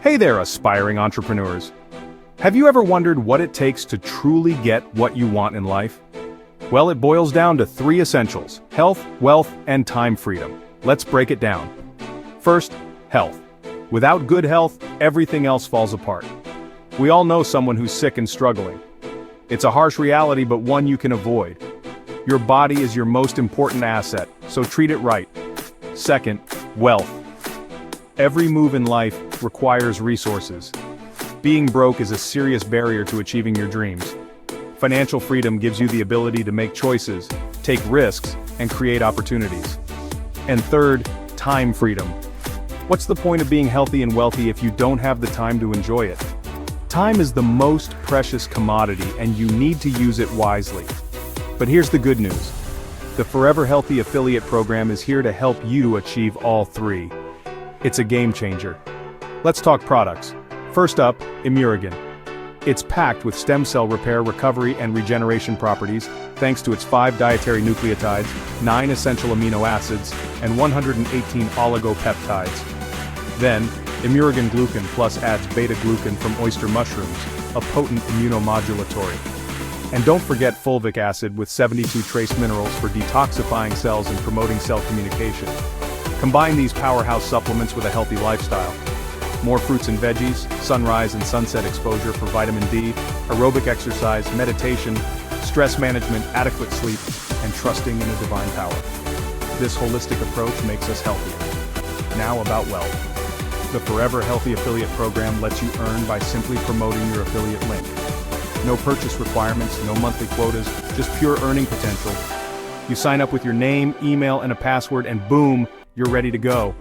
Hey there, aspiring entrepreneurs. Have you ever wondered what it takes to truly get what you want in life? Well, it boils down to three essentials: health, wealth, and time freedom. Let's break it down. First, health. Without good health, everything else falls apart. We all know someone who's sick and struggling. It's a harsh reality, but one you can avoid. Your body is your most important asset, so treat it right. Second, wealth. Every move in life requires resources. Being broke is a serious barrier to achieving your dreams. Financial freedom gives you the ability to make choices, take risks, and create opportunities. And third, time freedom. What's the point of being healthy and wealthy if you don't have the time to enjoy it? Time is the most precious commodity, and you need to use it wisely. But here's the good news. The Forever Healthy Affiliate Program is here to help you achieve all three. It's a game changer. Let's talk products. First up, Imuregen. It's packed with stem cell repair, recovery, and regeneration properties, thanks to its 5 dietary nucleotides, 9 essential amino acids, and 118 oligopeptides. Then, Imuregen Glucan Plus adds beta-glucan from oyster mushrooms, a potent immunomodulatory. And don't forget Fulvic Acid with 72 trace minerals for detoxifying cells and promoting cell communication. Combine these powerhouse supplements with a healthy lifestyle. More fruits and veggies, sunrise and sunset exposure for vitamin D, aerobic exercise, meditation, stress management, adequate sleep, and trusting in a divine power. This holistic approach makes us healthier. Now about wealth. The Forever Healthy Affiliate Program lets you earn by simply promoting your affiliate link. No purchase requirements, no monthly quotas, just pure earning potential. You sign up with your name, email, and a password, and boom, you're ready to go.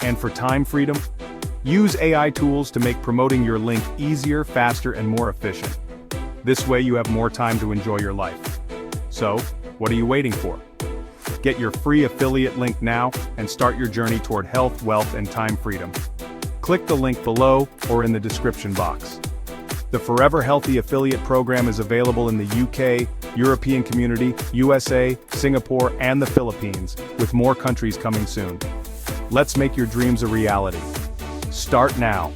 And for time freedom, use AI tools to make promoting your link easier, faster, and more efficient. This way you have more time to enjoy your life. So, what are you waiting for? Get your free affiliate link now and start your journey toward health, wealth, and time freedom. Click the link below or in the description box. The Forever Healthy Affiliate Program is available in the UK, European Community, USA, Singapore, and the Philippines, with more countries coming soon. Let's make your dreams a reality. Start now.